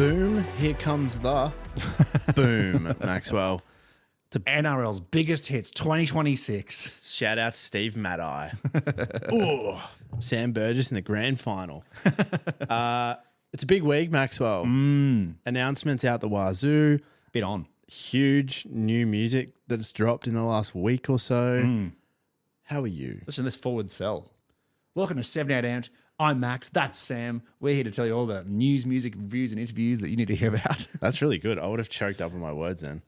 boom, here comes the boom, Maxwell. NRL's biggest hits 2026. Shout out Steve Maddie. Ooh, Sam Burgess in the grand final. It's a big week, Maxwell. Announcements out the wazoo. Bit on. Huge new music that's dropped in the last week or so. How are you? Listen to this forward sell. Welcome to 78 Amp. I'm Max. That's Sam. We're here to tell you all about news, music, reviews, and interviews that you need to hear about. That's really good. I would have choked up on my words then.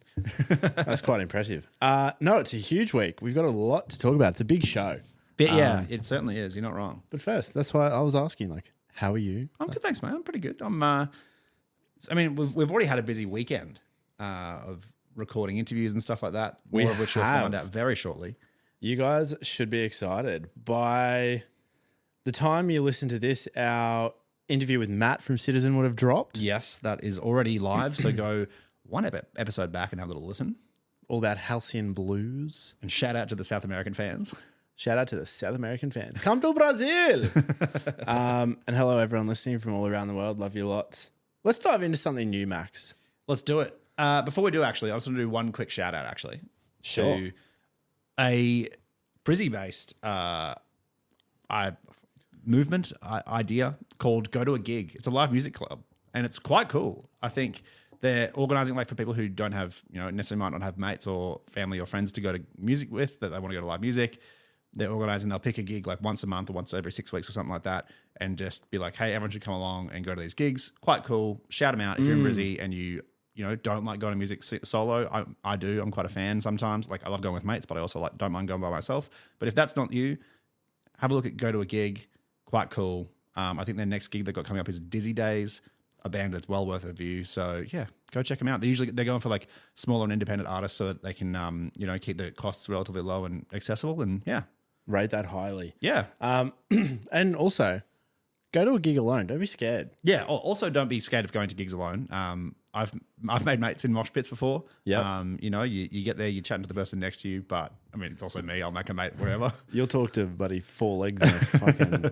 That's quite impressive. No, it's a huge week. We've got a lot to talk about. It's a big show. But yeah, it certainly is. You're not wrong. But first, that's why I was asking, like, how are you? I'm good, thanks, man. I'm pretty good. We've already had a busy weekend of recording interviews and stuff like that. More of which you'll find out very shortly. You guys should be excited. By the time you listen to this, our interview with Matt from Citizen would have dropped. Yes, that is already live. So go one episode back and have a little listen. All about Halcyon Blues. And shout out to the South American fans. Shout out to the South American fans. Come to Brazil. And hello, everyone listening from all around the world. Love you lots. Let's dive into something new, Max. Let's do it. Before we do, actually, I just want to do one quick shout out, actually. Sure. To a Brizzy-based movement idea called Go to a Gig. It's a live music club, and it's quite cool. I think they're organising like for people who don't have, necessarily might not have mates or family or friends to go to music with, that they want to go to live music. They're organising, they'll pick a gig like once a month or once every 6 weeks or something like that, and just be like, hey, everyone should come along and go to these gigs. Quite cool. Shout them out if you're in Brizzy and you don't like going to music solo. I do. I'm quite a fan sometimes. Like, I love going with mates, but I also don't mind going by myself. But if that's not you, have a look at Go to a Gig. Quite cool. I think their next gig they've got coming up is Dizzy Days, a band that's well worth a view. So yeah, go check them out. They're going for like smaller and independent artists so that they can keep the costs relatively low and accessible. And yeah, rate that highly. Yeah. And also, go to a gig alone. Don't be scared. Yeah. Also, don't be scared of going to gigs alone. I've made mates in mosh pits before. Yeah. You get there, you're chatting to the person next to you, but I mean, it's also me. I'll make a mate, whatever. You'll talk to buddy 4 legs and a fucking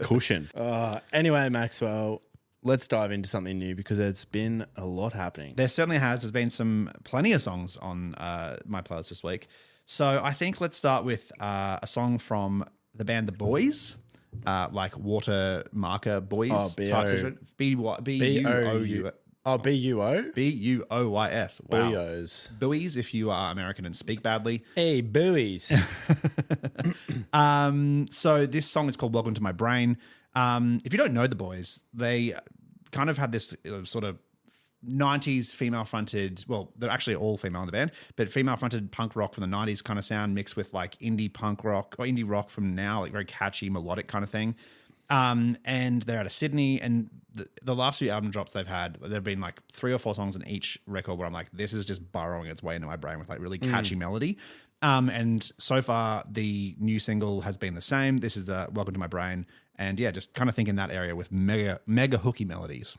cushion. Anyway, Maxwell, let's dive into something new because there's been a lot happening. There certainly has. There's been plenty of songs on my playlist this week. So I think let's start with a song from the band The Boys. Like water marker boys. Oh, B-U-O-U. Oh, B-U-O? B-U-O-Y-S. Wow. Buoys. Buoys if you are American and speak badly. Hey, buoys. So this song is called Welcome to My Brain. If you don't know The Boys, they kind of had this sort of 90s female-fronted, well, they're actually all female in the band, but female-fronted punk rock from the 90s kind of sound mixed with like indie punk rock or indie rock from now, like very catchy, melodic kind of thing. And they're out of Sydney, and the last few album drops they've had, there have been like 3 or 4 songs in each record where I'm like, this is just burrowing its way into my brain with like really catchy melody. And so far the new single has been the same. This is the Welcome to My Brain. And yeah, just kind of think in that area with mega hooky melodies.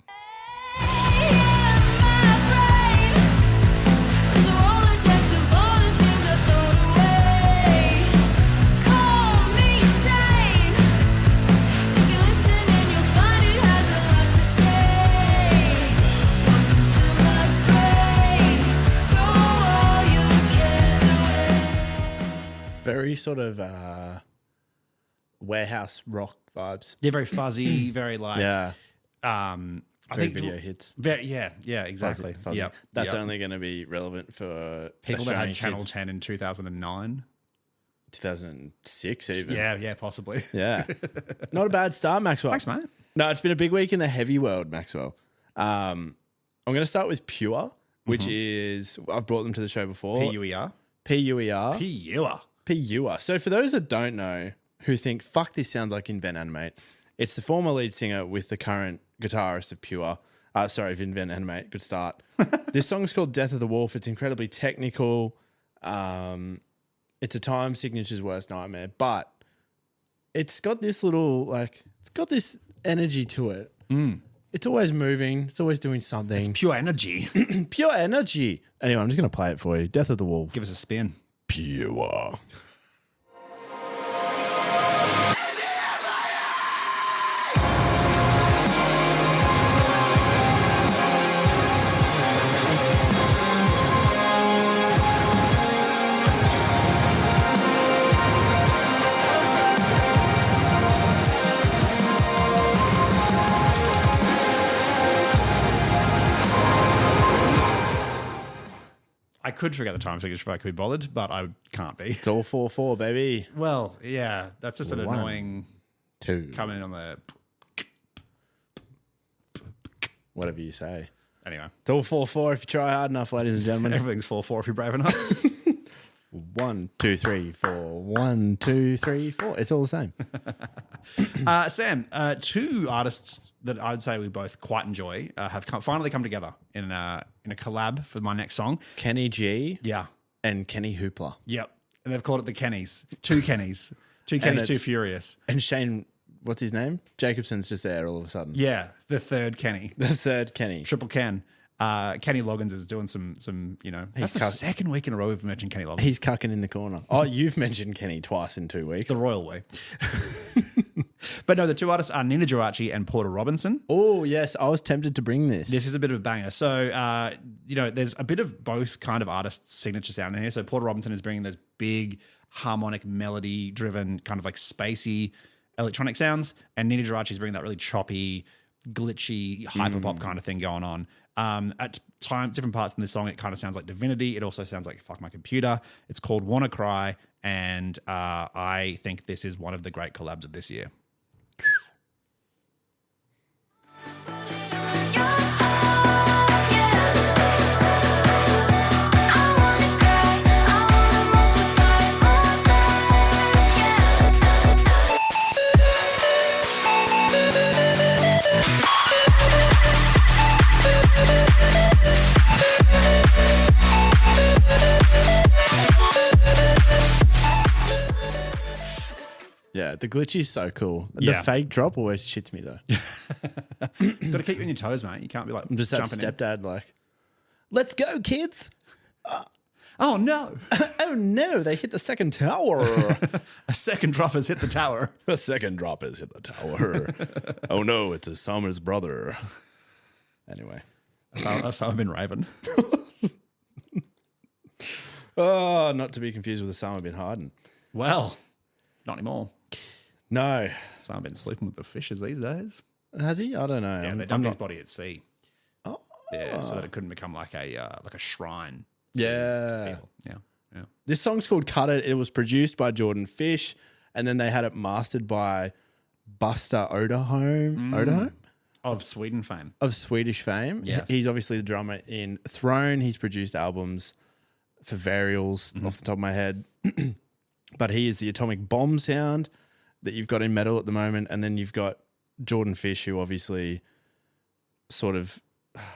Very sort of warehouse rock vibes. Yeah, very fuzzy, very like I think video hits. Yeah, exactly. Fuzzy. Yep. That's only going to be relevant for people that had Channel kids. 10 in 2009. 2006 even. Yeah, possibly. Yeah. Not a bad start, Maxwell. Thanks, mate. No, it's been a big week in the heavy world, Maxwell. I'm going to start with Pure, which is, I've brought them to the show before. P-U-E-R. P-U-E-R. P-U-R. P-U-R. So for those that don't know, who think, fuck, this sounds like Invent Animate, it's the former lead singer with the current guitarist of Pure. Of Invent Animate. Good start. This song's called Death of the Wolf. It's incredibly technical. It's a time signature's worst nightmare, but it's got this little, it's got this energy to it. It's always moving. It's always doing something. It's pure energy. Pure energy. Anyway, I'm just going to play it for you. Death of the Wolf. Give us a spin. Pure. I could figure out the time signature if I could be bothered, but I can't be. It's all 4/4, baby. Well, yeah, that's just an One, annoying 2. coming in on the. Whatever you say. Anyway, It's all 4/4 if you try hard enough, ladies and gentlemen. everything's 4/4 if you're brave enough. 1, 2, 3, 4. 1, 2, 3, 4. It's all the same. Sam, two artists that I'd say we both quite enjoy have finally come together in a collab for my next song. Kenny G Yeah. and Kenny Hoopla. Yep. And they've called it the Kennys. Two Kennys. Two Kennys, Too Furious. And Shane, what's his name? Jacobson's just there all of a sudden. Yeah. The third Kenny. The third Kenny. Triple Ken. Kenny Loggins is doing some that's the second week in a row we've mentioned Kenny Loggins. He's cucking in the corner. Oh, you've mentioned Kenny twice in 2 weeks. The royal way. But no, the two artists are Nina Geraci and Porter Robinson. Oh, yes. I was tempted to bring this. This is a bit of a banger. So, there's a bit of both kind of artists' signature sound in here. So Porter Robinson is bringing those big harmonic melody-driven kind of like spacey electronic sounds. And Nina Geraci is bringing that really choppy, glitchy, hyperpop kind of thing going on. At times, different parts in this song, it kind of sounds like Divinity. It also sounds like Fuck My Computer. It's called Wanna Cry. And I think this is one of the great collabs of this year. Yeah, the glitchy's so cool. Yeah. The fake drop always shits me though. Got to keep you on your toes, mate. You can't be like I'm just that jumping in. stepdad like, let's go, kids. Oh, no. Oh, no, they hit the second tower. A second drop has hit the tower. The second drop has hit the tower. Oh, no, it's a Summer's brother. Anyway. That's how I've been raving. Oh, not to be confused with Osama bin Laden. Well, not anymore. No. So I've been sleeping with the fishes these days. Has he? I don't know. Yeah, they dumped his body at sea. Oh. Yeah, so that it couldn't become like a shrine. Yeah. People. Yeah. This song's called Cut It. It was produced by Jordan Fish, and then they had it mastered by Buster Oderholm Of Sweden fame. of Swedish fame. Yes. He's obviously the drummer in Throne. He's produced albums for Varials off the top of my head. But he is the atomic bomb sound that you've got in metal at the moment. And then you've got Jordan Fish, who obviously sort of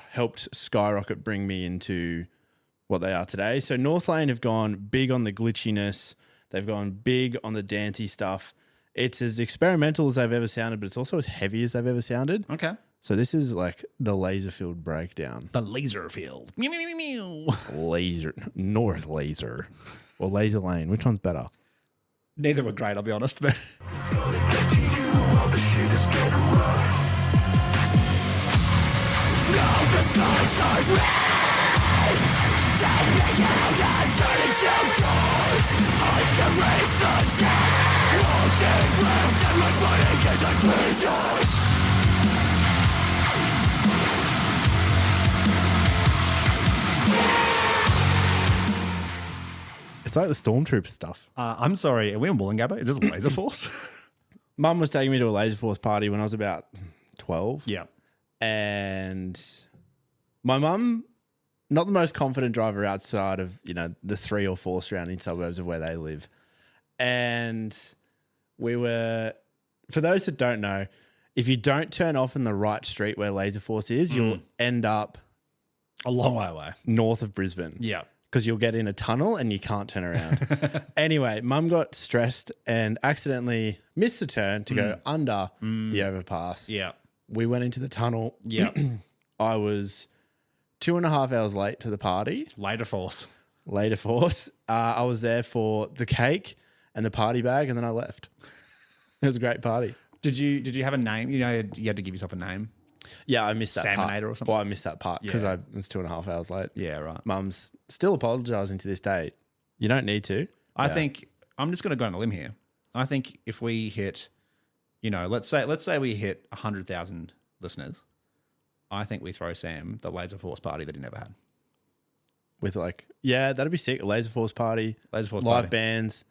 helped skyrocket bring me into what they are today. So Northlane have gone big on the glitchiness. They've gone big on the dancey stuff. It's as experimental as they've ever sounded, but it's also as heavy as they've ever sounded. Okay. So this is like the Laserfield breakdown. The laser field. Mew, mew, mew, mew. North Laser or Laser Lane. Which one's better? Neither were great, I'll be honest. But It's like the Stormtrooper stuff. I'm sorry, are we on Wollongabba? Is this a laser force? Mum was taking me to a Laser Force party when I was about 12. Yeah. And my mum, not the most confident driver outside of, the 3 or 4 surrounding suburbs of where they live. And we were, for those that don't know, if you don't turn off in the right street where Laser Force is, you'll end up A long way away. north of Brisbane. Yeah. Because you'll get in a tunnel and you can't turn around. Anyway, Mum got stressed and accidentally missed the turn to go under the overpass. Yeah. We went into the tunnel. Yeah. I was 2.5 hours late to the party. Later force. Later Force. I was there for the cake and the party bag, and then I left. It was a great party. Did you have a name? You had to give yourself a name. Yeah, I missed that part. Salmonator or something? Well, I missed that part because I was 2.5 hours late. Yeah, right. Mum's still apologising to this day. You don't need to. I think I'm just going to go on a limb here. I think if we hit, let's say we hit 100,000 listeners, I think we throw Sam the Laser Force party that he never had. with like, yeah, that'd be sick. A Laser Force party, Laser Force live party. bands,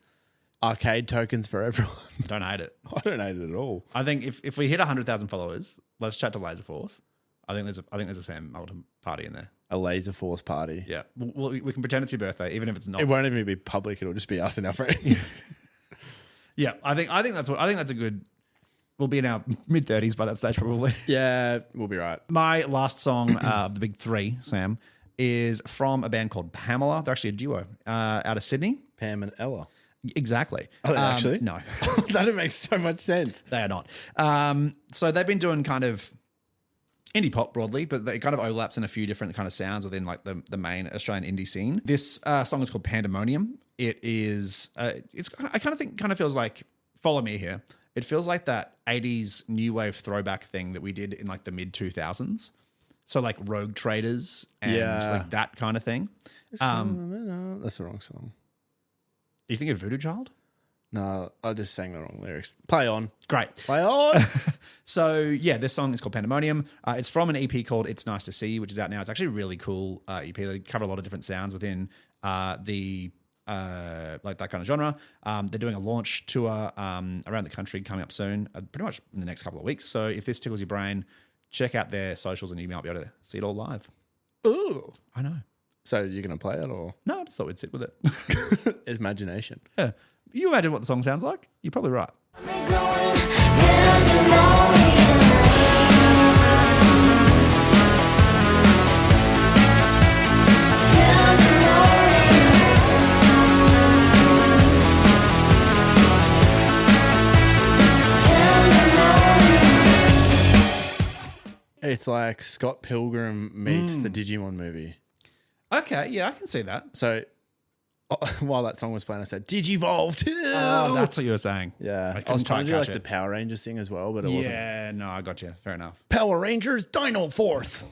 arcade tokens for everyone. Don't hate it. I don't hate it at all. I think if we hit 100,000 followers, let's chat to Laser Force. I think there's a Sam Alton party in there. A Laser Force party. Yeah, we can pretend it's your birthday, even if it's not. It won't even be public. It'll just be us and our friends. Yeah, I think that's a good. We'll be in our mid-30s by that stage, probably. Yeah, we'll be right. My last song of the big three, Sam, is from a band called Pamela. They're actually a duo out of Sydney. Pam and Ella. Exactly. Are they actually? No. That makes so much sense. They are not. So they've been doing kind of indie pop broadly, but it kind of overlaps in a few different kind of sounds within like the main Australian indie scene. This song is called Pandemonium. It is, I kind of feels like, follow me here. It feels like that 80s new wave throwback thing that we did in like the mid 2000s. So like Rogue Traders and like that kind of thing. That's the wrong song. You think of Voodoo Child? No, I just sang the wrong lyrics. Play on. Great. Play on. So yeah, this song is called Pandemonium. It's from an EP called It's Nice to See You, which is out now. It's actually a really cool EP. They cover a lot of different sounds within like that kind of genre. They're doing a launch tour around the country coming up soon, pretty much in the next couple of weeks. So if this tickles your brain, check out their socials and you might be able to see it all live. Ooh. I know. So you're going to play it or? No, I just thought we'd sit with it. Imagination. Yeah. You imagine what the song sounds like? You're probably right. It's like Scott Pilgrim meets the Digimon movie. Okay, yeah, I can see that. So while that song was playing, I said, Digivolve too. Oh, that's what you were saying. Yeah. I was trying to do like the Power Rangers thing as well, but it wasn't. Yeah, no, I got you. Fair enough. Power Rangers Dino Force.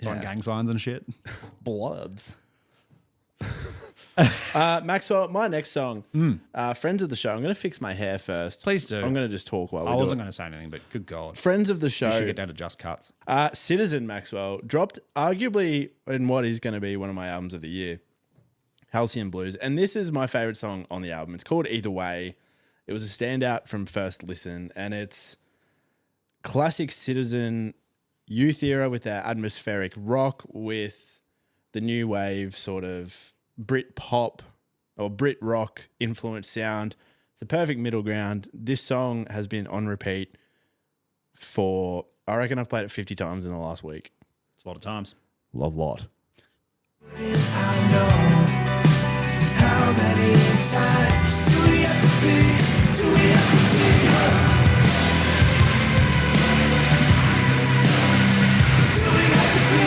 On gang signs and shit. Bloods. Maxwell, my next song, friends of the show. I'm going to fix my hair first. Please do. I'm going to just talk while we I do wasn't it. going to say anything, but good God. Friends of the show. You should get down to just cuts. Citizen Maxwell dropped arguably in what is going to be one of my albums of the year, Halcyon Blues. And this is my favorite song on the album. It's called Either Way. It was a standout from first listen, and it's classic Citizen youth era with their atmospheric rock with the new wave sort of Brit pop or Brit rock influenced sound. It's a perfect middle ground. This song has been on repeat for, I reckon I've played it 50 times in the last week. It's a lot of times. Lot. I know how many times do we have to be? Do we have to be hurt? Do we have to be?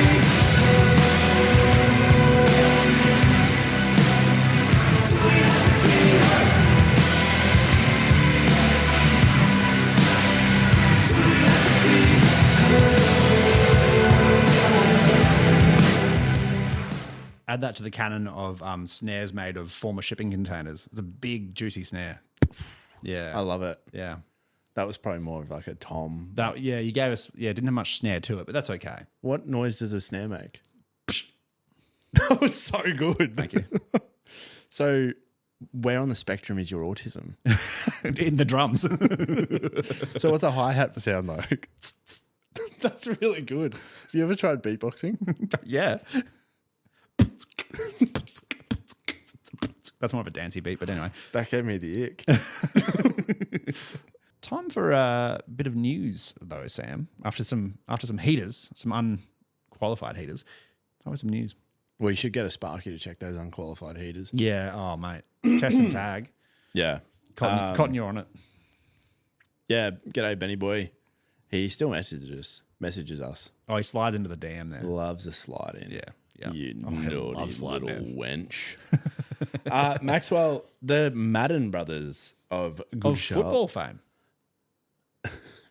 Do we have to be hurt? Do we have to be? Add that to the canon of snares made of former shipping containers. It's a big, juicy snare. Yeah. I love it. Yeah. That was probably more of like a tom. That, yeah, you gave us, yeah, it didn't have much snare to it, but that's okay. What noise does a snare make? That was so good. Thank you. So where on the spectrum is your autism? In the drums. So what's a hi-hat sound like? That's really good. Have you ever tried beatboxing? Yeah. That's more of a dancey beat, but anyway. That gave me the ick. Time for a bit of news, though, Sam. After some heaters, some unqualified heaters. Time for some news. Well, you should get a Sparky to check those unqualified heaters. Yeah. Oh, mate. Test and tag. Yeah. Cotton, you're on it. Yeah. G'day, Benny boy. He still messages us. Oh, he slides into the DM there. Loves a slide in. Yeah. Yeah. You I naughty love slide little in. wench. Maxwell, the Madden brothers of Good Of Charlotte. football fame.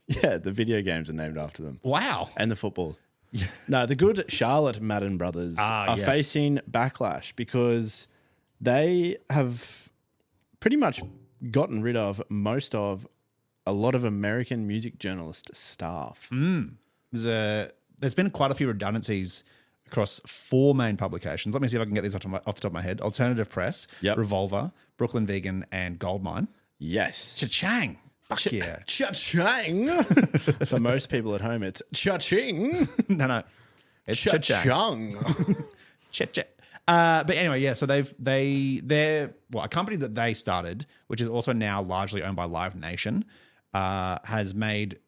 Yeah, the video games are named after them. Wow. And the football. No, the good Charlotte Madden brothers are yes. facing backlash because they have pretty much gotten rid of a lot of American music journalist staff. There's been quite a few redundancies across 4 main publications. Let me see if I can get these off the top of my head. Alternative Press, Yep. Revolver, Brooklyn Vegan, and Goldmine. Yes. Cha-chang. Fuck yeah. Cha-ching. For most people at home, it's cha-ching. No. It's cha-chang. Cha-chung. Cha-cha. But anyway, yeah, so they're a company that they started, which is also now largely owned by Live Nation, has made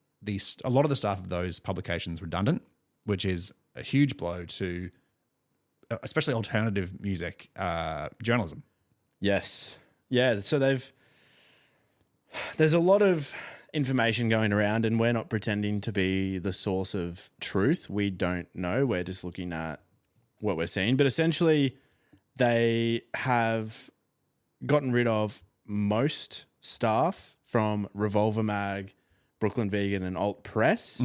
a lot of the staff of those publications redundant, which is a huge blow to especially alternative music journalism. Yes. Yeah, so there's a lot of information going around, and we're not pretending to be the source of truth. We don't know. We're just looking at what we're seeing. But essentially, they have gotten rid of most staff from Revolver Mag, Brooklyn Vegan, and Alt Press.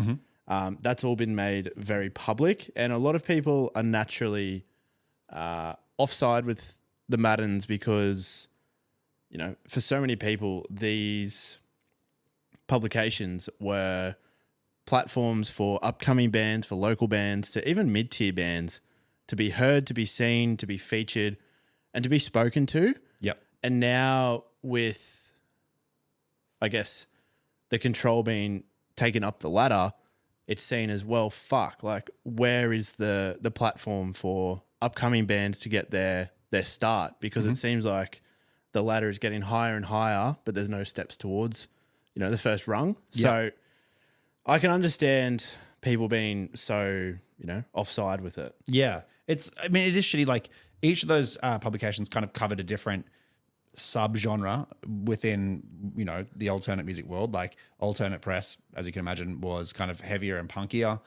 That's all been made very public, and a lot of people are naturally offside with the Maddens because, you know, for so many people, these publications were platforms for upcoming bands, for local bands, to even mid-tier bands to be heard, to be seen, to be featured, and to be spoken to. Yep. And now with, I guess, the control being taken up the ladder, it's seen as, well, fuck, like, where is the platform for upcoming bands to get their start? Because it seems like the ladder is getting higher and higher, but there's no steps towards, you know, the first rung. So I can understand people being so, you know, offside with it. Yeah. It is shitty. Like, each of those publications kind of covered a different subgenre within, you know, the alternate music world. Like, Alternate Press, as you can imagine, was kind of heavier and punkier.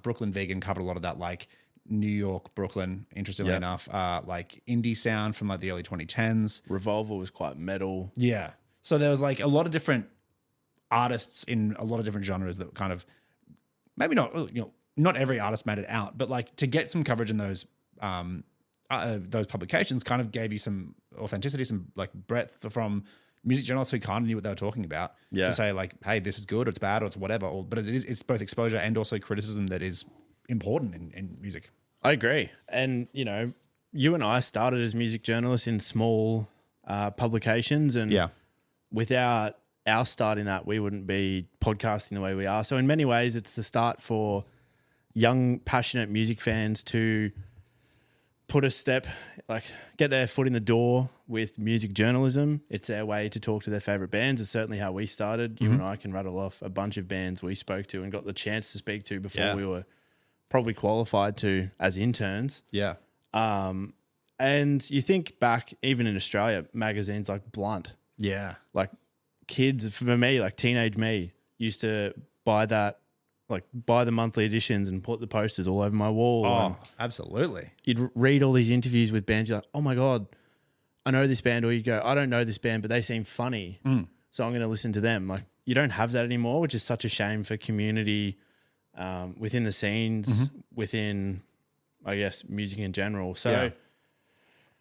Brooklyn Vegan covered a lot of that, like New York, Brooklyn, interestingly enough, like indie sound from like the early 2010s. Revolver was quite metal. Yeah. So there was like a lot of different artists in a lot of different genres that kind of, maybe not, you know, not every artist made it out, but like to get some coverage in those publications kind of gave you some authenticity, some like breadth from music journalists who kind of knew what they were talking about. Yeah. To say like, hey, this is good or it's bad or it's whatever. But it's both exposure and also criticism that is important in music. I agree. And, you know, you and I started as music journalists in small publications, and without our start in that, we wouldn't be podcasting the way we are. So in many ways, it's the start for young, passionate music fans to put a step, like get their foot in the door with music journalism. It's their way to talk to their favorite bands. It's certainly how we started. You and I can rattle off a bunch of bands we spoke to and got the chance to speak to before we were probably qualified to as interns. Yeah. And you think back, even in Australia, magazines like Blunt, like kids, for me, like teenage me, used to buy that, like buy the monthly editions and put the posters all over my wall. Oh, absolutely. You'd read all these interviews with bands. You're like, oh my God, I know this band. Or you'd go, I don't know this band, but they seem funny. So I'm going to listen to them. Like, you don't have that anymore, which is such a shame for community within the scenes, within, I guess, music in general. So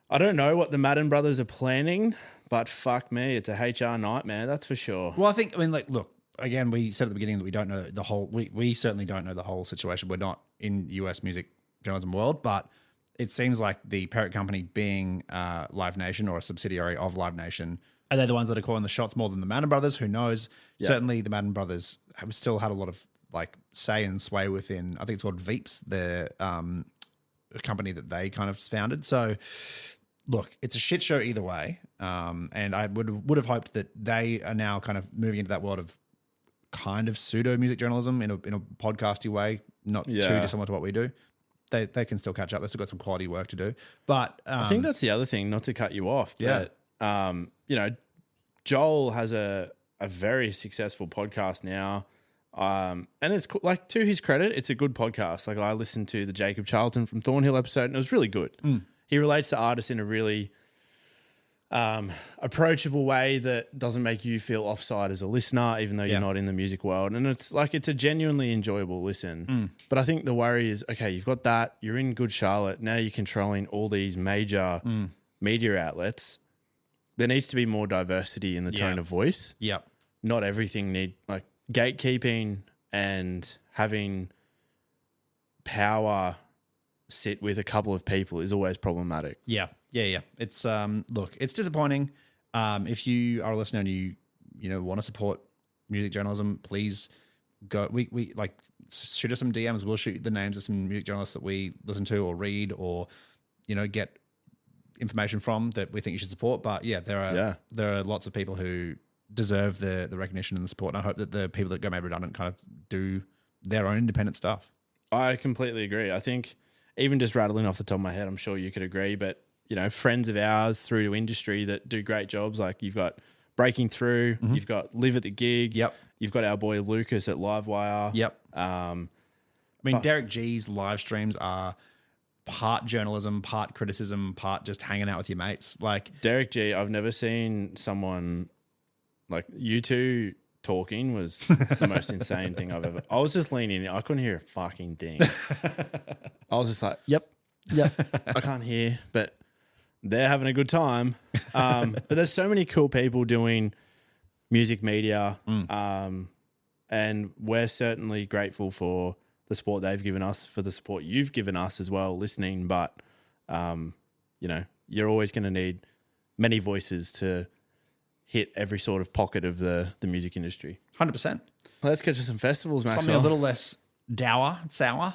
I don't know what the Madden brothers are planning, but fuck me, it's a HR nightmare, that's for sure. Well, like, look, again, we said at the beginning that we don't know the whole, we certainly don't know the whole situation. We're not in US music journalism world, but it seems like the parent company being Live Nation or a subsidiary of Live Nation, are they the ones that are calling the shots more than the Madden brothers? Who knows? Yeah. Certainly the Madden brothers have still had a lot of like say and sway within, I think it's called Veeps, the company that they kind of founded. So look, it's a shit show either way. And I would have hoped that they are now kind of moving into that world of kind of pseudo music journalism in a podcasty way, not too dissimilar to what we do. They can still catch up. They've still got some quality work to do. But I think that's the other thing, not to cut you off. But, you know, Joel has a very successful podcast now. And it's like, to his credit, it's a good podcast. Like, I listened to the Jacob Charlton from Thornhill episode and it was really good. He relates to artists in a really approachable way that doesn't make you feel offside as a listener, even though you're not in the music world. And it's like, it's a genuinely enjoyable listen. But I think the worry is, okay, you've got that, you're in Good Charlotte, now you're controlling all these major media outlets. There needs to be more diversity in the tone of voice. Yep. Not everything like gatekeeping and having power sit with a couple of people is always problematic. Yeah. It's look, it's disappointing. If you are a listener and you want to support music journalism, please go. We like shoot us some DMs. We'll shoot you the names of some music journalists that we listen to or read or get information from that we think you should support. But yeah, there are lots of people who deserve the recognition and the support. And I hope that the people that go made redundant kind of do their own independent stuff. I completely agree. I think even just rattling off the top of my head, I'm sure you could agree, but friends of ours through to industry that do great jobs. Like you've got Breaking Through, you've got Live at the Gig. Yep. You've got our boy Lucas at Livewire. Yep. I mean, Derek G's live streams are part journalism, part criticism, part just hanging out with your mates. Like Derek G, I've never seen someone like you two talking was the most insane thing I've ever. I was just leaning in. I couldn't hear a fucking thing. I was just like, yep. I can't hear, but they're having a good time. But there's so many cool people doing music media. And we're certainly grateful for the support they've given us, for the support you've given us as well, listening. But, you're always going to need many voices to hit every sort of pocket of the music industry. 100%. Let's get to some festivals, Maxwell. Something a little less sour.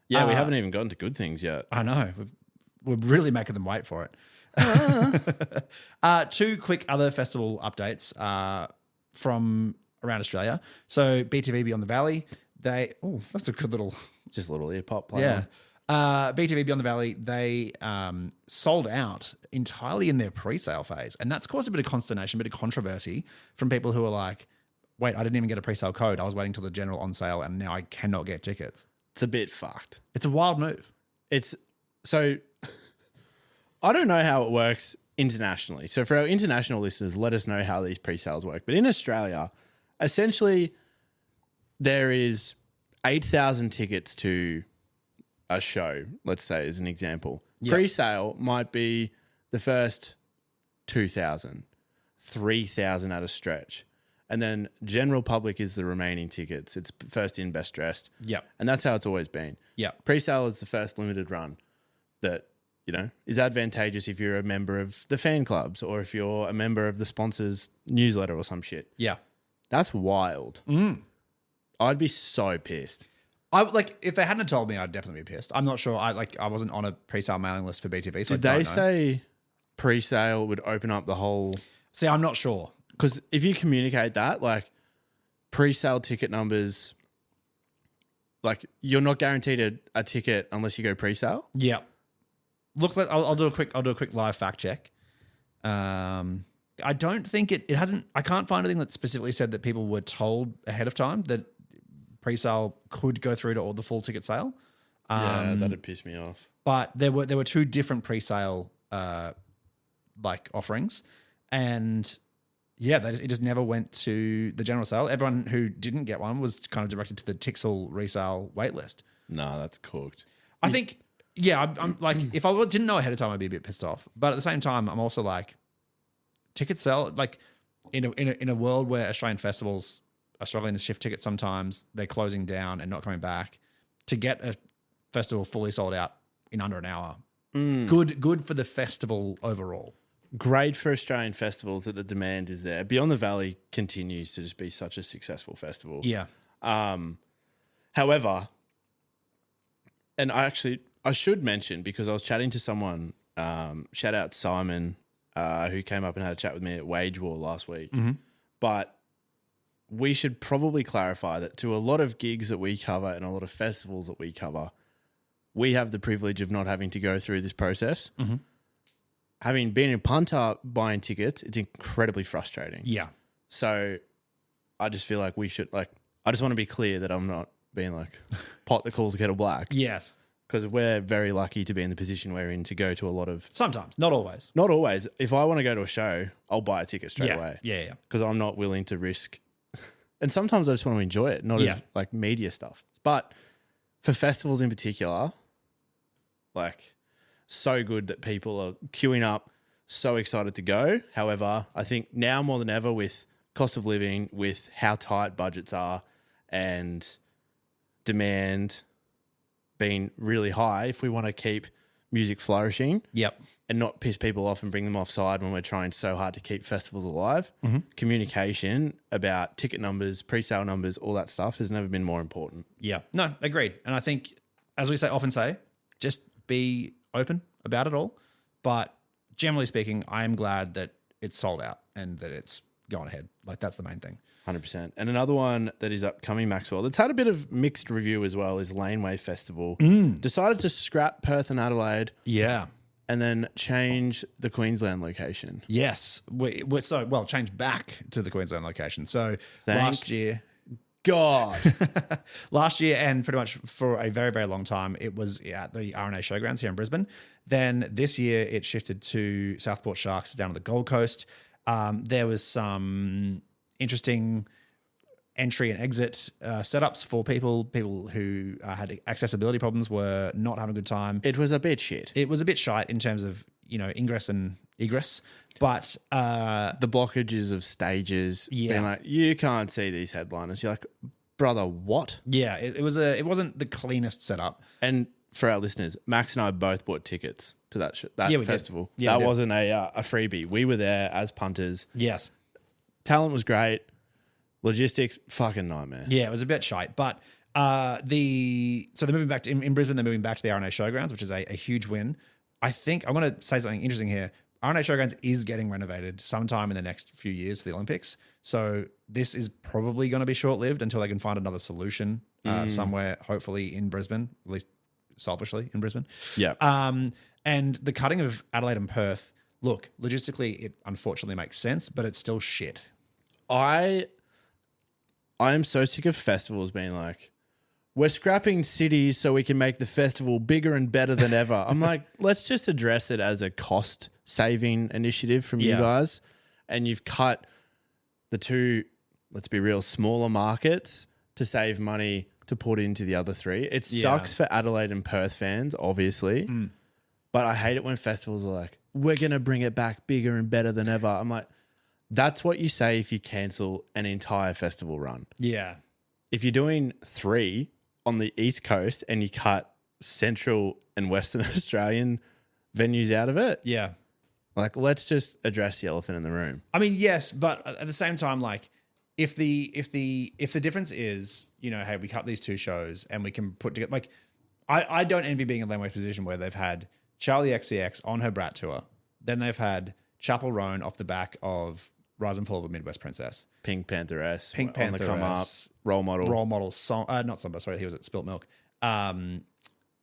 Yeah, we haven't even gotten to good things yet. I know. We're really making them wait for it. Two quick other festival updates from around Australia. So BTV Beyond the Valley, that's a good little... Just a little ear pop. Yeah. BTV Beyond the Valley, they sold out entirely in their pre-sale phase. And that's caused a bit of consternation, a bit of controversy from people who are like, wait, I didn't even get a pre-sale code. I was waiting till the general on sale and now I cannot get tickets. It's a bit fucked. It's a wild move. So I don't know how it works internationally. So for our international listeners, let us know how these pre-sales work. But in Australia, essentially there is 8,000 tickets to a show, let's say as an example. Yep. Pre-sale might be the first 2,000, 3,000 at a stretch. And then general public is the remaining tickets. It's first in, best dressed. Yep. And that's how it's always been. Yep. Pre-sale is the first limited run that, is advantageous if you're a member of the fan clubs or if you're a member of the sponsor's newsletter or some shit. Yeah. That's wild. I'd be so pissed. If they hadn't told me, I'd definitely be pissed. I'm not sure. I wasn't on a pre-sale mailing list for BTV. So Did they say pre-sale would open up the whole... See, I'm not sure. Because if you communicate that, like pre-sale ticket numbers, like you're not guaranteed a ticket unless you go pre-sale. Yeah. Look, I'll do a quick live fact check. I don't think it hasn't. I can't find anything that specifically said that people were told ahead of time that pre-sale could go through to all the full ticket sale. Yeah, that'd piss me off. But there were two different pre-sale offerings, and yeah, it just never went to the general sale. Everyone who didn't get one was kind of directed to the Tixel resale waitlist. No, that's cooked. I think, yeah, I'm like, if I didn't know ahead of time, I'd be a bit pissed off. But at the same time, I'm also like, tickets sell, like in a world where Australian festivals are struggling to shift tickets sometimes, they're closing down and not coming back, to get a festival fully sold out in under an hour. Good for the festival overall. Great for Australian festivals that the demand is there. Beyond the Valley continues to just be such a successful festival. Yeah. However, and I should mention, because I was chatting to someone, shout out Simon, who came up and had a chat with me at Wage War last week. Mm-hmm. But we should probably clarify that to a lot of gigs that we cover and a lot of festivals that we cover, we have the privilege of not having to go through this process. Mm-hmm. Having been a punter buying tickets, it's incredibly frustrating. Yeah. So I just feel like we should, I just want to be clear that I'm not being like pot that calls the kettle black. Yes. Because we're very lucky to be in the position we're in to go to a lot of... Sometimes, not always. Not always. If I want to go to a show, I'll buy a ticket straight away. Yeah. Because I'm not willing to risk... And sometimes I just want to enjoy it, not as like media stuff. But for festivals in particular, so good that people are queuing up, so excited to go. However, I think now more than ever with cost of living, with how tight budgets are and demand been really high if we want to keep music flourishing. Yep. And not piss people off and bring them offside when we're trying so hard to keep festivals alive. Communication about ticket numbers, pre-sale numbers, all that stuff has never been more important. Yeah. No, agreed. And I think, as we often say, just be open about it all. But generally speaking, I am glad that it's sold out and that it's gone ahead. Like, that's the main thing. 100%. And another one that is upcoming, Maxwell, that's had a bit of mixed review as well, is Laneway Festival. Decided to scrap Perth and Adelaide Yeah. and then change the Queensland location. Yes. Change back to the Queensland location. So last year, God. and pretty much for a very, very long time, it was at the RNA Showgrounds here in Brisbane. Then this year it shifted to Southport Sharks down to the Gold Coast. There was some interesting entry and exit setups for people who had accessibility problems were not having a good time. It was a bit shit. It was a bit shite in terms of, ingress and egress, but the blockages of stages, being like, you can't see these headliners. You're like, brother, what? Yeah, it wasn't the cleanest setup. And for our listeners, Max and I both bought tickets to that festival. Yeah, that wasn't a freebie. We were there as punters. Yes. Talent was great. Logistics, fucking nightmare. Yeah, it was a bit shite. But they're moving back in Brisbane, they're moving back to the RNA Showgrounds, which is a huge win. I think I'm going to say something interesting here. RNA Showgrounds is getting renovated sometime in the next few years for the Olympics. So this is probably going to be short-lived until they can find another solution somewhere, hopefully in Brisbane, at least selfishly in Brisbane. Yeah. And the cutting of Adelaide and Perth, look, logistically, it unfortunately makes sense, but it's still shit. I am so sick of festivals being like, we're scrapping cities so we can make the festival bigger and better than ever. I'm like, let's just address it as a cost-saving initiative from you guys. And you've cut the two, let's be real, smaller markets to save money to put into the other three. It sucks for Adelaide and Perth fans, obviously. But I hate it when festivals are like, we're going to bring it back bigger and better than ever. I'm like, that's what you say if you cancel an entire festival run. Yeah. If you're doing 3 on the East Coast and you cut Central and Western Australian venues out of it, Yeah. like, let's just address the elephant in the room. I mean, yes, but at the same time, like, if the difference is, hey, we cut these 2 shows and we can put together, like, I don't envy being in Laneway's position where they've had Charlie XCX on her Brat tour, then they've had Chapel Roan off the back of Rise and Fall of a Midwest Princess, Pink Panther-esque, Pink on the come up, Panther-esque, role model song, not Somber, sorry, he was at Spilt Milk. The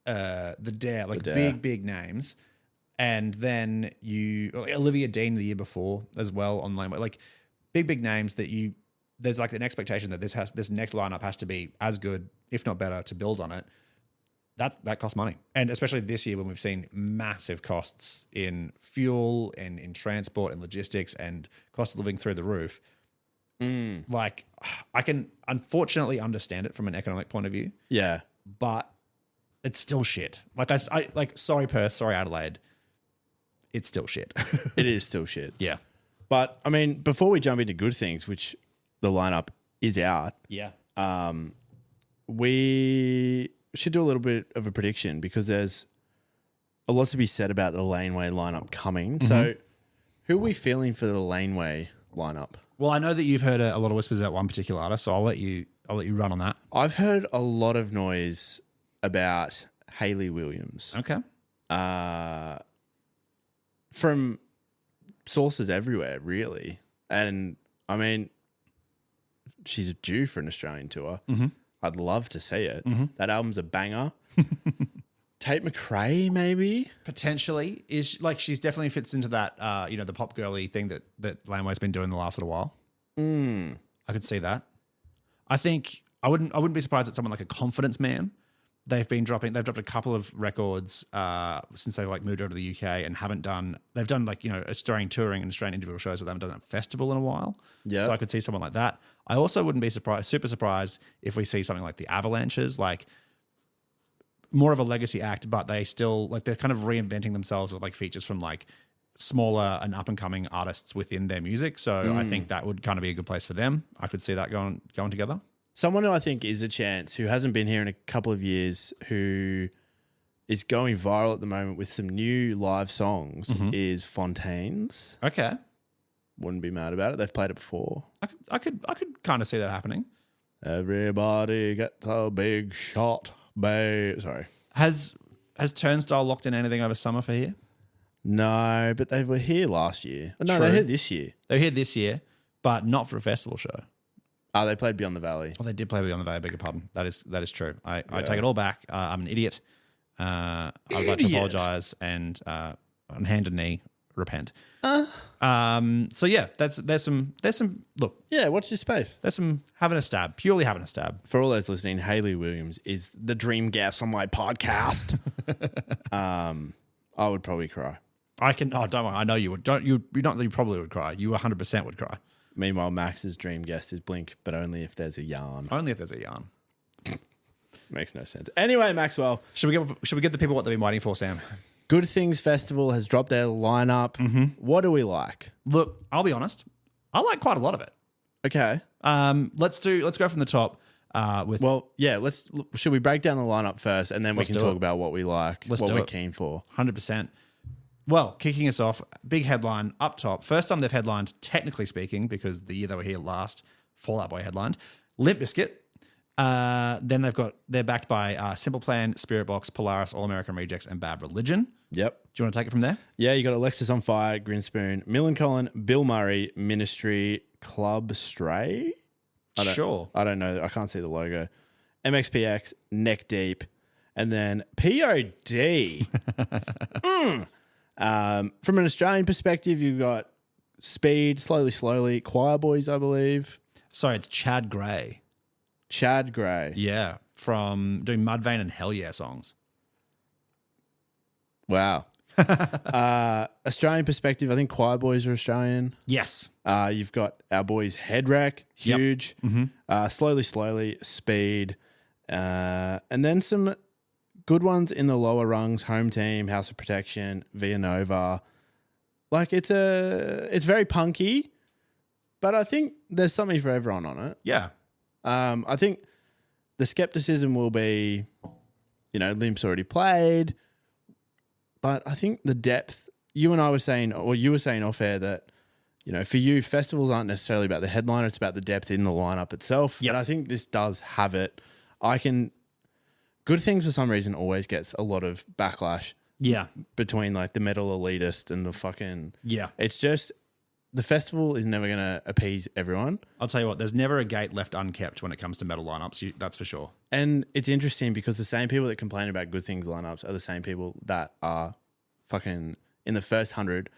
Dare, like The Dare. big names. And then Olivia Dean the year before as well on Laneway, like big names that there's like an expectation that this next lineup has to be as good, if not better, to build on it. That costs money. And especially this year when we've seen massive costs in fuel and in transport and logistics and cost of living through the roof. Like, I can unfortunately understand it from an economic point of view. Yeah. But it's still shit. Like, sorry Perth, sorry Adelaide. It's still shit. It is still shit. Yeah. But, I mean, before we jump into good things, which the lineup is out, Yeah. we should do a little bit of a prediction because there's a lot to be said about the Laneway lineup coming. So who are we feeling for the Laneway lineup? Well, I know that you've heard a lot of whispers about one particular artist, so I'll let you run on that. I've heard a lot of noise about Hayley Williams Okay. from sources everywhere, really. And, I mean, she's due for an Australian tour. I'd love to see it. That album's a banger. Tate McRae, maybe? Potentially. She's definitely fits into that, the pop girly thing that Laneway's been doing the last little while. I could see that. I think I wouldn't be surprised at someone like a Confidence Man. They've dropped a couple of records since they moved over to the UK and they've done Australian touring and Australian individual shows, but they haven't done a festival in a while. Yeah. So I could see someone like that. I also wouldn't be super surprised if we see something like the Avalanches, like more of a legacy act, but they still they're kind of reinventing themselves with features from smaller and up and coming artists within their music. So I think that would kind of be a good place for them. I could see that going together. Someone who I think is a chance, who hasn't been here in a couple of years, who is going viral at the moment with some new live songs, is Fontaine's. Okay. Wouldn't be mad about it. They've played it before. I could kind of see that happening. Everybody gets a big shot, babe. Sorry. Has Turnstile locked in anything over summer for here? No, but they were here last year. No, True. they're here this year. They're here this year, but not for a festival show. Oh, they played Beyond the Valley. Oh, they did play Beyond the Valley. I beg your pardon. That is true. I take it all back. I'm an idiot. I'd like to apologize and on hand and knee repent. So yeah, there's some look. Yeah, watch your space. There's some purely having a stab. For all those listening, Hayley Williams is the dream guest on my podcast. I would probably cry. Don't worry. I know you would. You probably would cry. You 100% would cry. Meanwhile, Max's dream guest is Blink, but only if there's a yarn. Only if there's a yarn. Makes no sense. Anyway, Maxwell. Should we give the people what they've been waiting for, Sam? Good Things Festival has dropped their lineup. What do we like? Look, I'll be honest. I like quite a lot of it. Okay. Let's go from the top. Should we break down the lineup first, and then we can talk about what we like, what we're keen for? 100%. Well, kicking us off, big headline up top. First time they've headlined, technically speaking, because the year they were here last, Fall Out Boy headlined. Limp Bizkit. Then they're backed by Simple Plan, Spirit Box, Polaris, All American Rejects, and Bad Religion. Yep. Do you want to take it from there? Yeah, you got Alexis on Fire, Grinspoon, Millencolin, Bill Murray, Ministry, Club Stray. Sure. I don't know. I can't see the logo. MXPX, Neck Deep, and then POD. From an Australian perspective, you've got Speed, Slowly, Choir Boys, I believe. Sorry, it's Chad Gray. Chad Gray. Yeah, from doing Mudvayne and Hell Yeah songs. Wow. Australian perspective, I think Choir Boys are Australian. Yes. You've got our boys Headwreck, huge. Yep. Slowly, Speed. And then some good ones in the lower rungs, Home Team, House of Protection, Villanova. Like it's very punky, but I think there's something for everyone on it. Yeah. I think the skepticism will be, Limp's already played, but I think the depth, you were saying off air that, for you, festivals aren't necessarily about the headliner, it's about the depth in the lineup itself. Yep. And I think this does have it. Good Things for some reason always gets a lot of backlash. Yeah. Between like the metal elitist and the fucking... Yeah. It's just... The festival is never going to appease everyone. I'll tell you what, there's never a gate left unkept when it comes to metal lineups. That's for sure. And it's interesting because the same people that complain about Good Things lineups are the same people that are fucking in the first 100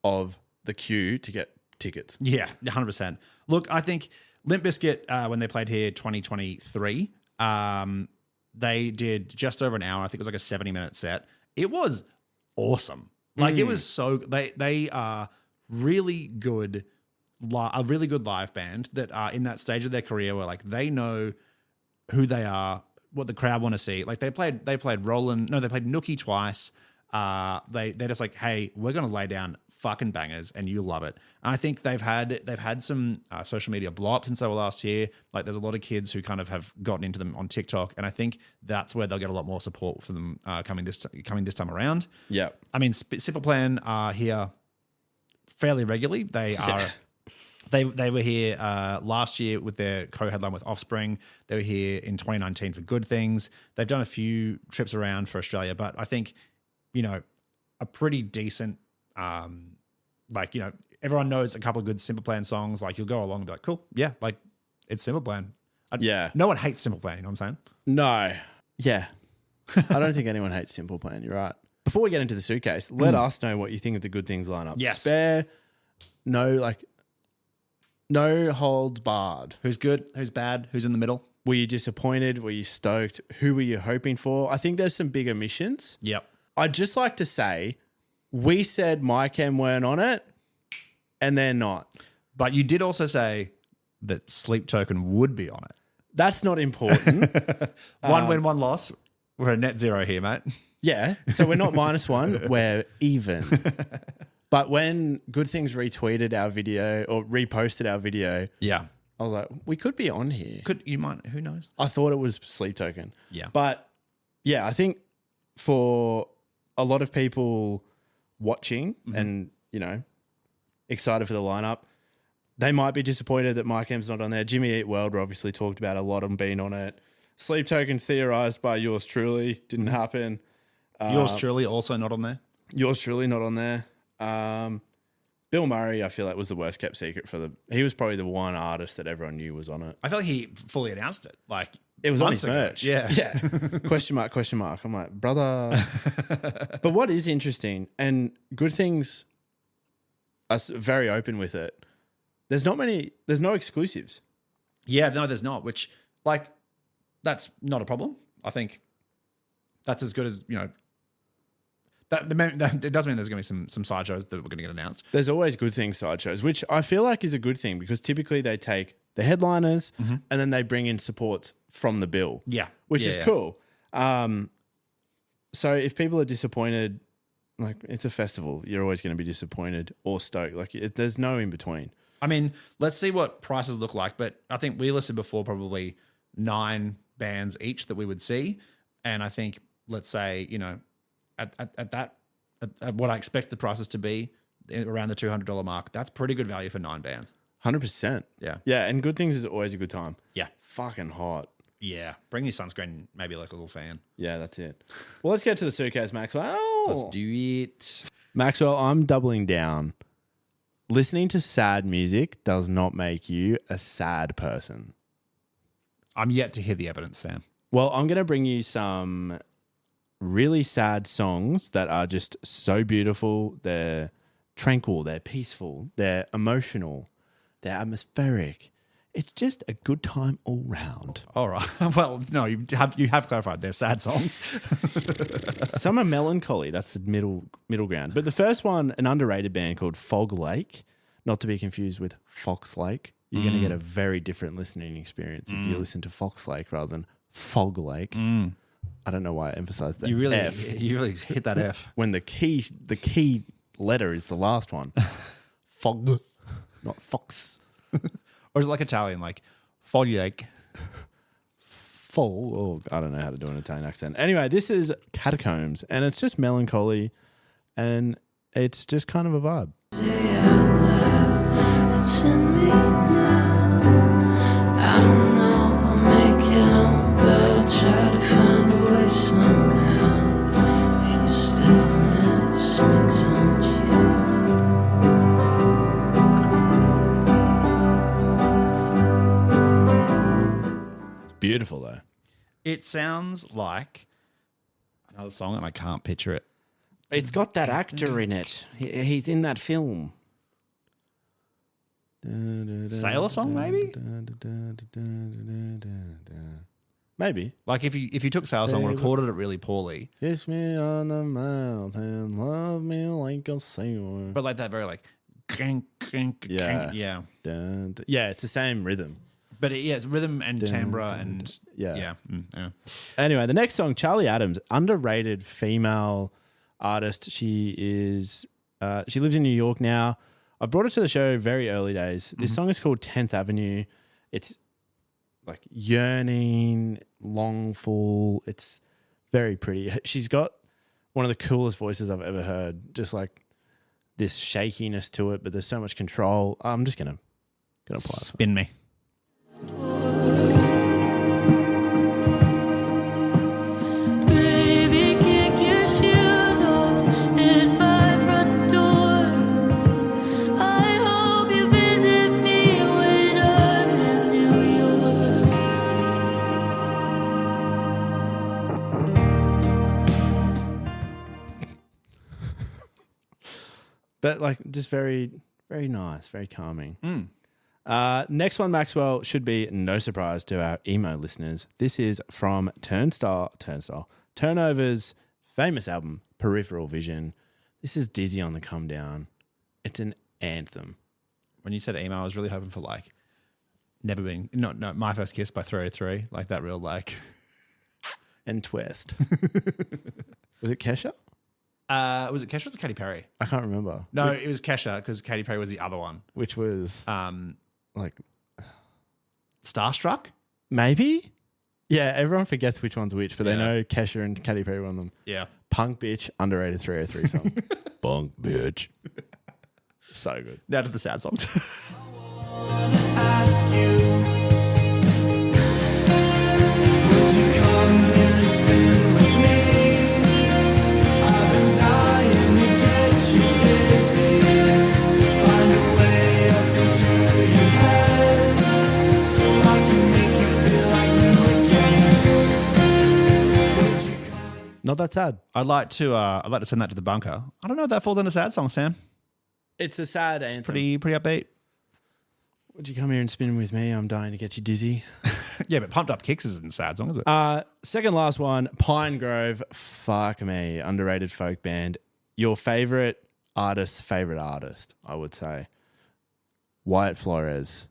of the queue to get tickets. Yeah, 100%. Look, I think Limp Bizkit, when they played here 2023, they did just over an hour. I think it was like a 70-minute set. It was awesome. Like it was so... They are... really good, a really good live band that are in that stage of their career where like they know who they are, what the crowd want to see. Like they played Nookie twice. They're just like, hey, we're gonna lay down fucking bangers and you love it. And I think they've had some social media blow up since they were last year. Like there's a lot of kids who kind of have gotten into them on TikTok, and I think that's where they'll get a lot more support for them coming this time around. Yeah, I mean, Simple Plan are here fairly regularly. They are. They were here last year with their co-headline with Offspring. They were here in 2019 for Good Things. They've done a few trips around for Australia, but I think, a pretty decent, everyone knows a couple of good Simple Plan songs. Like you'll go along and be like, cool, yeah, like it's Simple Plan. No one hates Simple Plan, you know what I'm saying? No. Yeah. I don't think anyone hates Simple Plan, you're right. Before we get into the suitcase, let us know what you think of the Good Things lineup. Yes. Spare, no holds barred. Who's good? Who's bad? Who's in the middle? Were you disappointed? Were you stoked? Who were you hoping for? I think there's some big omissions. Yep. I'd just like to say, we said My Chem weren't on it, and they're not. But you did also say that Sleep Token would be on it. That's not important. One win, one loss. We're a net zero here, mate. Yeah, so we're not -1, we're even. But when Good Things retweeted our video or reposted our video, yeah, I I was like, we could be on here. Who knows? I thought it was Sleep Token. Yeah. But yeah, I think for a lot of people watching and, excited for the lineup, they might be disappointed that Mike M's not on there. Jimmy Eat World, we obviously talked about a lot of being on it. Sleep Token theorized by yours truly. Didn't happen. Yours truly also not on there. Yours truly not on there. Bill Murray, I feel like was the worst kept secret he was probably the one artist that everyone knew was on it. I feel like he fully announced it. Like it was on his ago. merch. Yeah. Yeah. Question mark. I'm like, brother. But what is interesting and good things are very open with it. There's no exclusives. Yeah, no, there's not, which like that's not a problem. I think that's as good as, that it does mean there's going to be some sideshows that we're going to get announced. There's always good things, sideshows, which I feel like is a good thing because typically they take the headliners and then they bring in supports from the bill. Yeah. Which is cool. So if people are disappointed, like it's a festival, you're always going to be disappointed or stoked. Like there's no in between. I mean, let's see what prices look like, but I think we listed before probably 9 bands each that we would see. And I think, let's say, at what I expect the prices to be around the $200 mark, that's pretty good value for 9 bands. 100%. Yeah. Yeah, and good things is always a good time. Yeah. Fucking hot. Yeah. Bring your sunscreen, maybe like a little fan. Yeah, that's it. Well, let's get to the suitcase, Maxwell. Let's do it. Maxwell, I'm doubling down. Listening to sad music does not make you a sad person. I'm yet to hear the evidence, Sam. Well, I'm going to bring you some really sad songs that are just so beautiful. They're tranquil, they're peaceful, they're emotional, they're atmospheric. It's just a good time all round. All right. Well, no, you have clarified. They're sad songs. Some are melancholy. That's the middle ground. But the first one, an underrated band called Fog Lake, not to be confused with Fox Lake. You're going to get a very different listening experience if you listen to Fox Lake rather than Fog Lake. I don't know why I emphasized that. You really hit that F. When the key letter is the last one. Fog, not Fox. Or is it like Italian, like Fogliake? Oh, I don't know how to do an Italian accent. Anyway, this is Catacombs, and it's just melancholy, and it's just kind of a vibe. It's in me now. I don't know, I'll make it home, but I'll try to find a way somehow. If you still miss me, don't you? Beautiful though. It sounds like another song, and I can't picture it. It's got that actor in it. He's in that film. Sailor song, maybe? Maybe. Like if you took Sailor song and recorded it really poorly, Kiss me on the mouth and love me like a sailor. but like that very like, clink, clink, Yeah. clink, yeah. Yeah, it's the same rhythm. But it's rhythm and timbre and yeah. yeah. Anyway, the next song, Charlie Adams, underrated female artist. She is she lives in New York now. I brought her to the show very early days. This song is called 10th Avenue. It's like yearning, longful. It's very pretty. She's got one of the coolest voices I've ever heard. Just like this shakiness to it, but there's so much control. I'm just gonna play it. Spin me. Baby, kick your shoes off at my front door. I hope you visit me when I'm in New York. But like just very, very nice, very calming. Next one, Maxwell, should be no surprise to our emo listeners. This is from Turnover's famous album, Peripheral Vision. This is Dizzy on the Come Down. It's an anthem. When you said emo, I was really hoping for like Never Been, no, My First Kiss by 303, like that real like. And Twist. Was it Kesha? Was it Kesha or was it Katy Perry? I can't remember. No, it was Kesha because Katy Perry was the other one. Which was Um, like Starstruck? Maybe? Yeah, everyone forgets which one's which, but they Yeah. know Kesha and Katy Perry won them. Yeah. Punk Bitch, underrated 303 song. Punk Bitch. So good. Now to the sad songs. Ask you, would you come here and spin with me? I've been dying to get you dizzy. Find a way up into your head, so I can make you feel like new again. Would you come? Not that sad. I'd like to send that to the bunker. I don't know if that falls into sad song, Sam. It's a sad anthem. Pretty upbeat. Would you come here and spin with me? I'm dying to get you dizzy. Yeah, but Pumped Up Kicks isn't a sad song, is it? Second last one, Pine Grove. Fuck me. Underrated folk band. Your favorite artist, I would say. Wyatt Flores.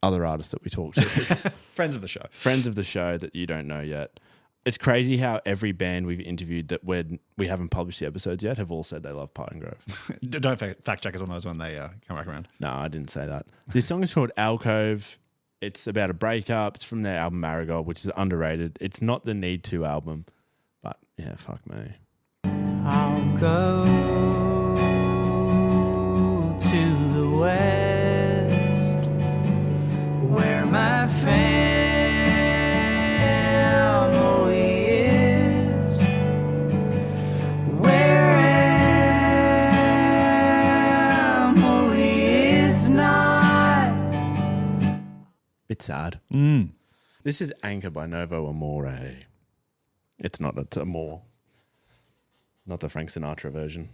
Other artists that we talked to. Friends of the show. Friends of the show that you don't know yet. It's crazy how every band we've interviewed that we haven't published the episodes yet have all said they love Pine Grove. Don't fact check us on those when they come back around. No, I didn't say that. This song is called Alcove. It's about a breakup. It's from their album Marigold, which is underrated. It's not the Need To album, but yeah, fuck me. I'll go to the west, where my family is, where Emily is not. Bit sad. This is Anchor by Novo Amore. It's not. It's Amore. Not the Frank Sinatra version.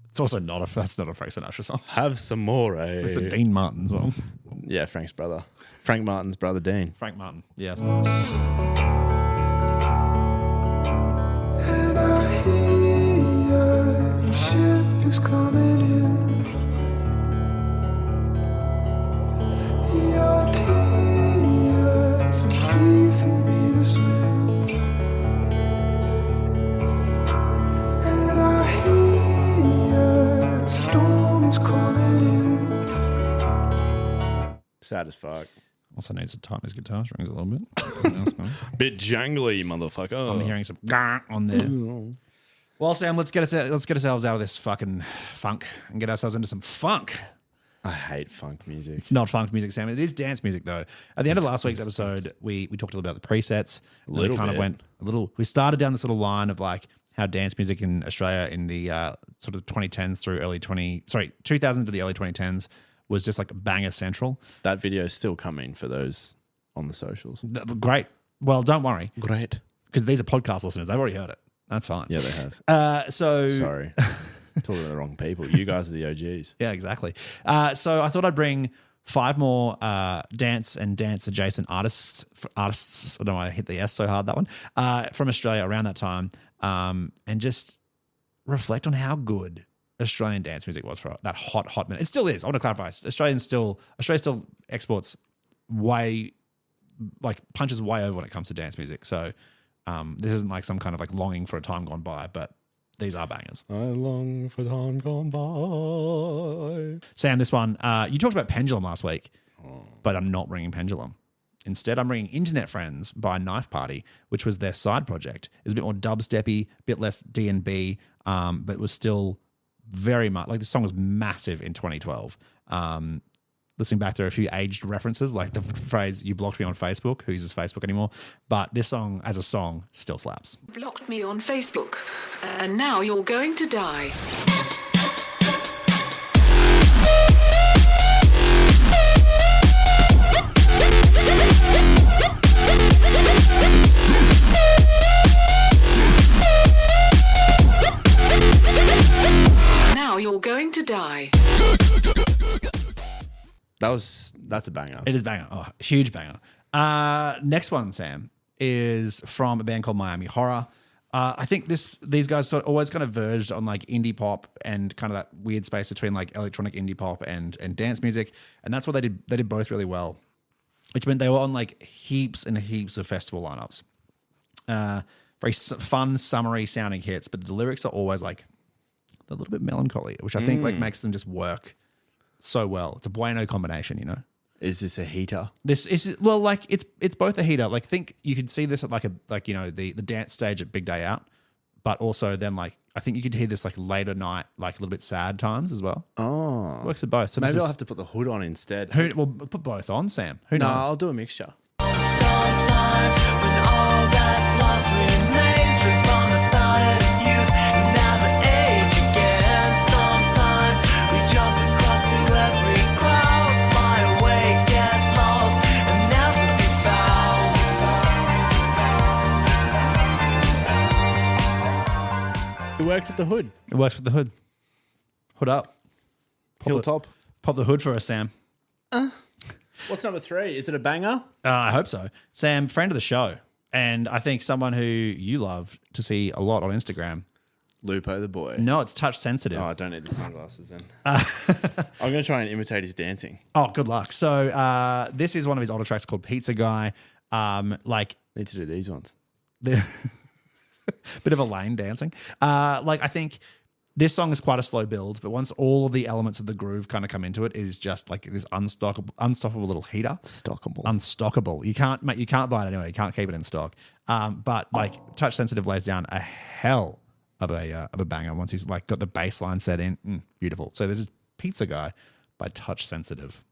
It's also that's not a Frank Sinatra song. Have some more. It's a Dean Martin song. Yeah, Frank's brother. Frank Martin's brother, Dean. Frank Martin. Yes. And I hear a ship is coming in. Your tears are sea for me to swim. And I hear a storm is coming in. Sad as fuck. Also needs to tighten his guitar strings a little bit. Bit jangly, motherfucker. I'm hearing some gah on there. Well, Sam, let's get ourselves out of this fucking funk and get ourselves into some funk. I hate funk music. It's not funk music, Sam. It is dance music, though. At the end of last week's episode, we talked a little about the presets. And Little we kind of bit. went a little. We started down this little line of like how dance music in Australia in the sort of 2010s through 2000 to the early 2010s was just like banger central. That video is still coming for those on the socials. Great. Well, don't worry Great. because these are podcast listeners. They've already heard it. That's fine. Yeah, they have. So Sorry. Talking to the wrong people. You guys are the OGs. yeah, exactly. So I thought I'd bring 5 more dance and dance adjacent artists. I don't know why I hit the S so hard, that one, from Australia around that time, and just reflect on how good Australian dance music was for that hot minute. It still is. I want to clarify. Australia still exports punches way over when it comes to dance music. So this isn't like some kind of like longing for a time gone by, but these are bangers. I long for time gone by. Sam, this one, you talked about Pendulum last week, but I'm not bringing Pendulum. Instead, I'm bringing Internet Friends by Knife Party, which was their side project. It was a bit more dubsteppy, a bit less D&B, but it was still very much, like the song was massive in 2012. Listening back, there are a few aged references, like the phrase, you blocked me on Facebook. Who uses Facebook anymore? But this song, as a song, still slaps. Blocked me on Facebook, and now you're going to die. Now you're going to die. That's a banger. It is banger. Oh, huge banger. Next one, Sam, is from a band called Miami Horror. I think these guys sort of always kind of verged on like indie pop and kind of that weird space between like electronic indie pop and dance music, and that's what they did. They did both really well, which meant they were on like heaps and heaps of festival lineups. Very fun, summery sounding hits, but the lyrics are always like a little bit melancholy, which I think like makes them just work so well. It's a bueno combination, you know. Is this a heater? This is like it's both a heater. Like think you could see this at the dance stage at Big Day Out, but also then like I think you could hear this like later night, like a little bit sad times as well. Oh, Works at both. So maybe I'll have to put the hood on instead. We'll put both on, Sam. Who No, knows? I'll do a mixture. Sometimes when all that's lost remains, straight from the fire of youth, never age again. Sometimes we jump across to every cloud, fly away, get lost, and never be found. It worked with the hood. It works with the hood. Hood up. Hilltop. Pop the hood for us, Sam. What's number 3? Is it a banger? I hope so. Sam, friend of the show, and I think someone who you love to see a lot on Instagram. Lupo the boy. No, it's touch sensitive. Oh, I don't need the sunglasses then. I'm going to try and imitate his dancing. Oh, good luck. So this is one of his older tracks called Pizza Guy. Need to do these ones. Bit of a lane dancing. I think this song is quite a slow build, but once all of the elements of the groove kind of come into it, it is just like this unstoppable little heater. Unstockable. You can't buy it anyway. You can't keep it in stock. But like touch sensitive lays down a hell of a banger once he's like got the bass line set in. Beautiful. So this is Pizza Guy by Touch Sensitive.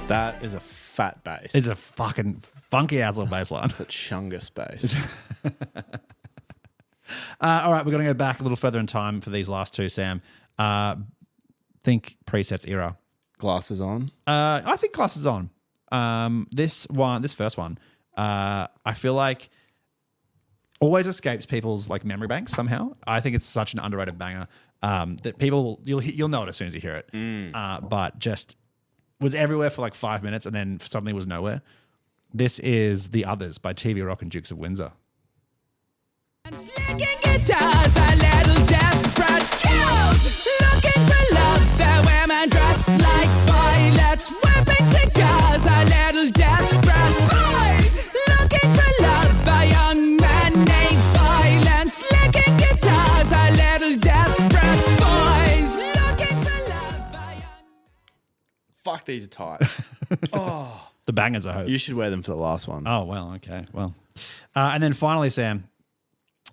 That is a fat bass. It's a fucking funky ass little bass line. It's a chungus bass. All right, we're going to go back a little further in time for these last two, Sam. Think presets era. Glasses on. I think glasses on. This first one, I feel like always escapes people's like memory banks somehow. I think it's such an underrated banger that you'll know it as soon as you hear it. But just was everywhere for like 5 minutes and then suddenly was nowhere. This is The Others by TV Rock and Dukes of Windsor. Slinging guitars, a little desperate girls looking for love. The women dressed like violets, whipping cigars, a little desperate boys looking for love. A young man needs violence, licking guitars, a little desperate boys looking for love. Fuck, these are tight. The bangers, I hope. You should wear them for the last one. Oh, well, okay. Well, and then finally, Sam,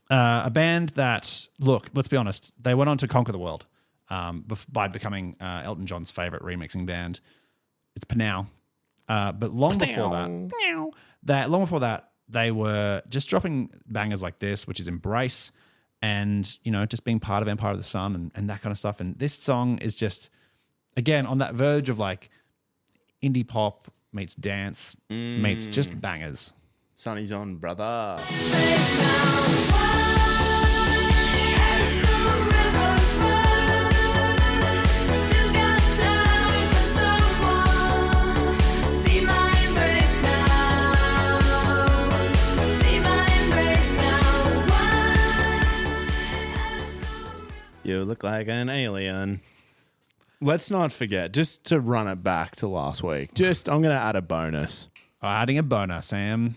a band that, look, let's be honest, they went on to conquer the world by becoming Elton John's favorite remixing band. It's Panow. But long before that, they were just dropping bangers like this, which is Embrace, and, you know, just being part of Empire of the Sun and that kind of stuff. And this song is just, again, on that verge of like indie pop meets dance meets just bangers. Sunny's on, brother. You look like an alien. Let's not forget, just to run it back to last week, I'm going to add a bonus. Adding a boner, Sam.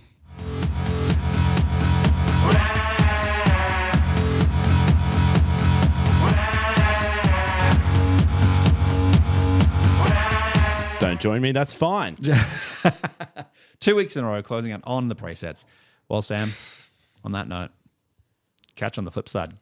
Don't join me, that's fine. 2 weeks in a row, closing out on the presets. Well, Sam, on that note, catch on the flip side.